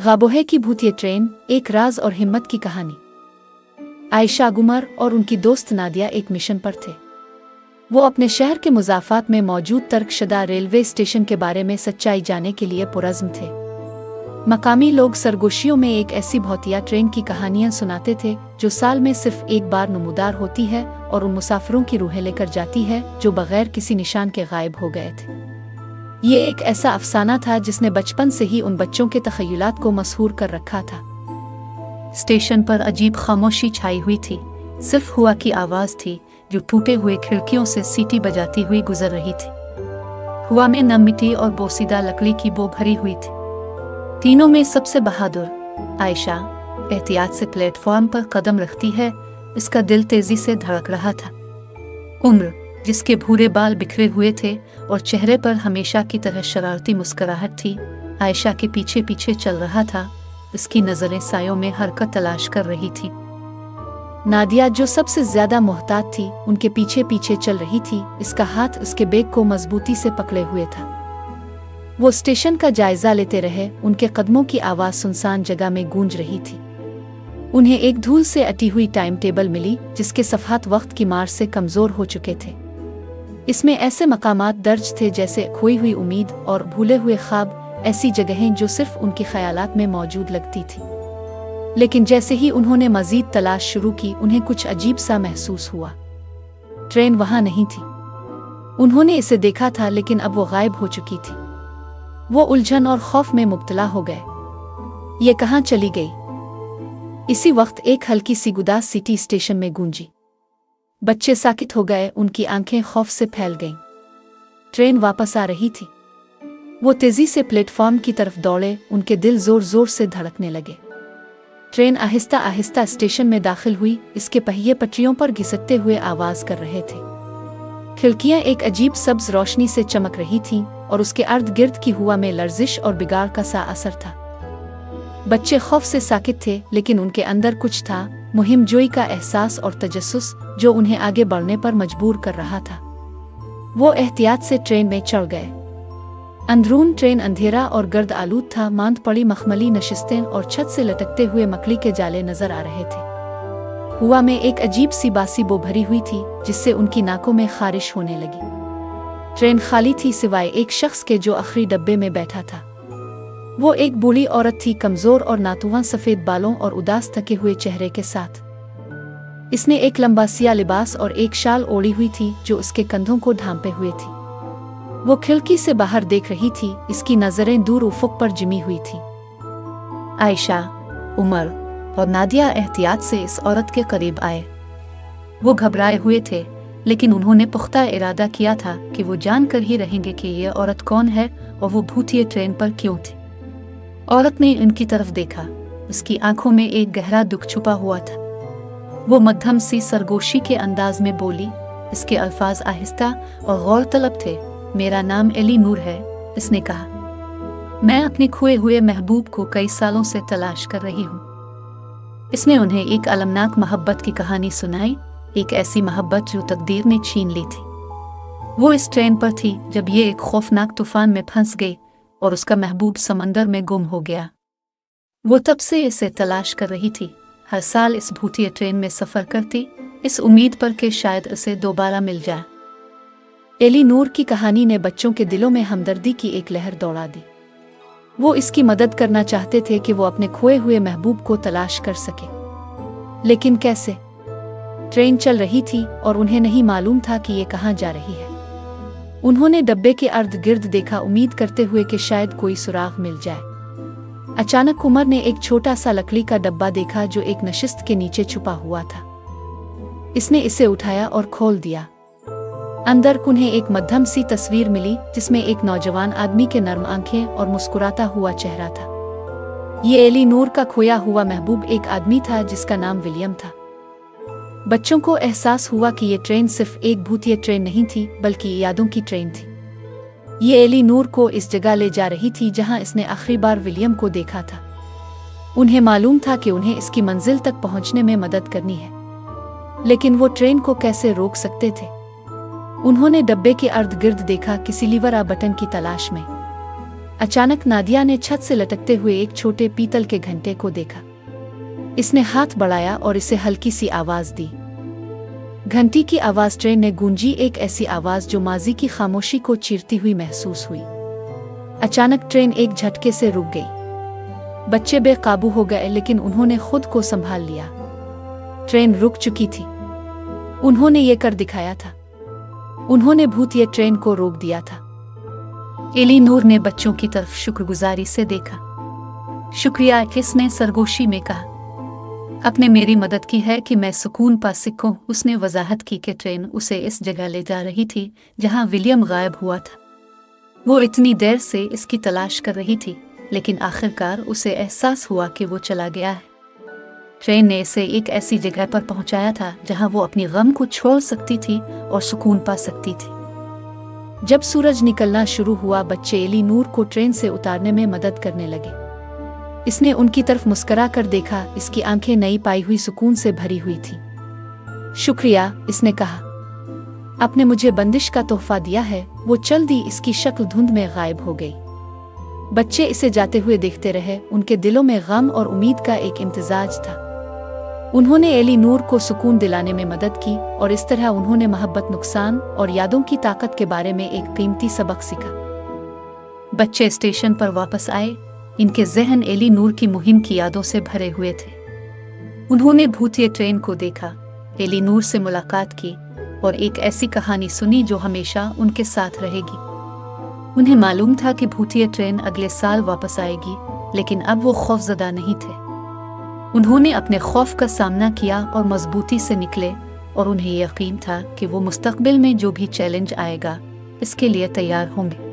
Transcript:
गाबोहे की भूतिया ट्रेन, एक राज और हिम्मत की कहानी। आयशा गुमर और उनकी दोस्त नादिया एक मिशन पर थे। वो अपने शहर के मुज़ाफ़ात में मौजूद तर्कशुदा रेलवे स्टेशन के बारे में सच्चाई जानने के लिए पुरज़्म थे। मकामी लोग सरगोशियों में एक ऐसी भौतिया ट्रेन की कहानियाँ सुनाते थे जो साल में सिर्फ एक बार नमूदार होती है और उन मुसाफिरों की रूहें लेकर जाती है जो बगैर किसी निशान के गायब हो गए थे। ये एक ऐसा अफसाना था जिसने बचपन से ही उन बच्चों के तख़य्युलात को मसहूर कर रखा था। स्टेशन पर अजीब खामोशी छाई हुई थी। सिर्फ हवा की आवाज़ थी जो टूटे हुए खिड़कियों से सीटी बजाती हुई गुजर रही थी। हवा में नम मिट्टी और बोसीदा लकड़ी की बो भरी हुई थी। तीनों में सबसे बहादुर आयशा एहतियात से प्लेटफॉर्म पर कदम रखती है। इसका दिल तेजी से धड़क रहा था। उम्र, जिसके भूरे बाल बिखरे हुए थे और चेहरे पर हमेशा की तरह शरारती मुस्कुराहट थी, आयशा के पीछे पीछे चल रहा था। इसकी नज़रें सायों में हरकत तलाश कर रही थी। नादिया, जो सबसे ज्यादा मोहतात थी, उनके पीछे पीछे चल रही थी। इसका हाथ उसके बैग को मजबूती से पकड़े हुए था। वो स्टेशन का जायजा लेते रहे। उनके कदमों की आवाज़ सुनसान जगह में गूंज रही थी। उन्हें एक धूल से अटी हुई टाइम टेबल मिली जिसके सफ़हात वक्त की मार से कमज़ोर हो चुके थे। इसमें ऐसे मकामात दर्ज थे जैसे खोई हुई उम्मीद और भूले हुए ख्वाब, ऐसी जगहें जो सिर्फ उनके ख्यालात में मौजूद लगती थी। लेकिन जैसे ही उन्होंने मज़ीद तलाश शुरू की, उन्हें कुछ अजीब सा महसूस हुआ। ट्रेन वहाँ नहीं थी। उन्होंने इसे देखा था लेकिन अब वो गायब हो चुकी थी। वो उलझन और खौफ में मुब्तला हो गए। ये कहाँ चली गई? इसी वक्त एक हल्की सी गुदास सिटी स्टेशन में गूंजी। बच्चे साकित हो गए। उनकी आंखें खौफ से फैल गईं। ट्रेन वापस आ रही थी। वो तेजी से प्लेटफॉर्म की तरफ दौड़े। उनके दिल जोर जोर से धड़कने लगे। ट्रेन आहिस्ता आहिस्ता स्टेशन में दाखिल हुई। इसके पहिए पटरियों पर घिसकते हुए आवाज कर रहे थे। खिड़कियां एक अजीब सब्ज रोशनी से चमक रही थीं और उसके अर्द गिर्द की हवा में लर्जिश और बिगाड़ का सा असर था। बच्चे खौफ से साकित थे लेकिन उनके अंदर कुछ था, मुहिम जोई का एहसास और तजस्सुस, जो उन्हें आगे बढ़ने पर मजबूर कर रहा था। वो एहतियात से ट्रेन में चढ़ गए। अंदरून ट्रेन अंधेरा और गर्द आलूद था। मांद पड़ी मखमली नशिस्तें और छत से लटकते हुए मकड़ी के जाले नजर आ रहे थे। हवा में एक अजीब सी बासी बो भरी हुई थी जिससे उनकी नाकों में खारिश होने लगी। ट्रेन खाली थी सिवाय एक शख्स के जो आखिरी डब्बे में बैठा था। वो एक बूढ़ी औरत थी, कमजोर और नातुवां सफेद बालों और उदास थके हुए चेहरे के साथ। इसने एक लंबा सिया लिबास और एक शाल ओढ़ी हुई थी जो उसके कंधों को ढांपे हुए थी। वो खिड़की से बाहर देख रही थी। इसकी नजरें दूर उफुक पर जिमी हुई थी। आयशा, उमर और नादिया एहतियात से इस औरत के करीब आए। वो घबराए हुए थे लेकिन उन्होंने पुख्ता इरादा किया था कि वो जानकर ही रहेंगे कि ये औरत कौन है और वो भूतिया ट्रेन पर क्यों थी। औरत ने इनकी तरफ देखा। उसकी आंखों में एक गहरा दुख छुपा हुआ था। वो मध्यम सी सरगोशी के अंदाज में बोली। इसके अल्फाज आहिस्ता और गौर तलब थे। मेरा नाम एली नूर है, इसने कहा। मैं अपने खोए हुए महबूब को कई सालों से तलाश कर रही हूँ। इसने उन्हें एक अलमनाक मोहब्बत की कहानी सुनाई, एक ऐसी मोहब्बत जो तकदीर ने छीन ली थी। वो इस ट्रेन पर थी जब ये एक खौफनाक तूफान में फंस गई और उसका महबूब समंदर में गुम हो गया। वो तब से इसे तलाश कर रही थी। हर साल इस भूतिया ट्रेन में सफ़र करती, इस उम्मीद पर कि शायद इसे दोबारा मिल जाए। एली नूर की कहानी ने बच्चों के दिलों में हमदर्दी की एक लहर दौड़ा दी। वो इसकी मदद करना चाहते थे कि वो अपने खोए हुए महबूब को तलाश कर सके। लेकिन कैसे? ट्रेन चल रही थी और उन्हें नहीं मालूम था कि ये कहाँ जा रही है। उन्होंने डब्बे के अर्द गिर्द देखा, उम्मीद करते हुए कि शायद कोई सुराग मिल जाए। अचानक उमर ने एक छोटा सा लकड़ी का डब्बा देखा जो एक नशिस्त के नीचे छुपा हुआ था। इसने इसे उठाया और खोल दिया। अंदर उन्हें एक मध्यम सी तस्वीर मिली जिसमें एक नौजवान आदमी के नर्म आंखें और मुस्कुराता हुआ चेहरा था। ये एली नूर का खोया हुआ महबूब एक आदमी था जिसका नाम विलियम था। बच्चों को एहसास हुआ कि ये ट्रेन सिर्फ एक भूतिया ट्रेन नहीं थी बल्कि यादों की ट्रेन थी। ये एली नूर को इस जगह ले जा रही थी जहां इसने आखिरी बार विलियम को देखा था। उन्हें मालूम था कि उन्हें इसकी मंजिल तक पहुंचने में मदद करनी है, लेकिन वो ट्रेन को कैसे रोक सकते थे? उन्होंने डब्बे के अर्द गिर्द देखा, किसी लीवर आ बटन की तलाश में। अचानक नादिया ने छत से लटकते हुए एक छोटे पीतल के घंटे को देखा। इसने हाथ बढ़ाया और इसे हल्की सी आवाज दी। घंटी की आवाज ट्रेन ने गूंजी, एक ऐसी आवाज जो माजी की खामोशी को चीरती हुई महसूस हुई। अचानक ट्रेन एक झटके से रुक गई। बच्चे बेकाबू हो गए, लेकिन उन्होंने खुद को संभाल लिया। ट्रेन रुक चुकी थी। उन्होंने ये कर दिखाया था। उन्होंने भूतिया ट्रेन को रोक दिया था। एलीनोर ने बच्चों की तरफ शुक्रगुजारी से देखा। शुक्रिया, किसने सरगोशी में कहा। आपने मेरी मदद की है कि मैं सुकून पा सकूं। उसने वजाहत की कि ट्रेन उसे इस जगह ले जा रही थी जहां विलियम गायब हुआ था। वो इतनी देर से इसकी तलाश कर रही थी, लेकिन आखिरकार उसे एहसास हुआ कि वो चला गया है। ट्रेन ने इसे एक ऐसी जगह पर पहुंचाया था जहां वो अपनी गम को छोड़ सकती थी और सुकून पा सकती थी। जब सूरज निकलना शुरू हुआ, बच्चे एलीनोर को ट्रेन से उतारने में मदद करने लगे। इसने उनकी तरफ मुस्कुरा कर देखा। इसकी आंखें नई पाई हुई सुकून से भरी हुई थी। शुक्रिया, इसने कहा। आपने मुझे बंदिश का तोहफा दिया है। वो चल दी। इसकी शक्ल धुंध में गायब हो गई। बच्चे इसे जाते हुए देखते रहे। उनके दिलों में गम और उम्मीद का एक इम्तिजाज था। उन्होंने एलीनोर को सुकून दिलाने में मदद की और इस तरह उन्होंने मोहब्बत, नुकसान और यादों की ताकत के बारे में एक कीमती सबक सीखा। बच्चे स्टेशन पर वापस आए। इनके जहन एलीनोर की मुहिम की यादों से भरे हुए थे। उन्होंने भूतिया ट्रेन को देखा, एलीनोर से मुलाकात की और एक ऐसी कहानी सुनी जो हमेशा उनके साथ रहेगी। उन्हें मालूम था कि भूतिया ट्रेन अगले साल वापस आएगी, लेकिन अब वो खौफजदा नहीं थे। उन्होंने अपने खौफ का सामना किया और मजबूती से निकले, और उन्हें यकीन था कि वो मुस्तकबिल में जो भी चैलेंज आएगा, इसके लिए तैयार होंगे।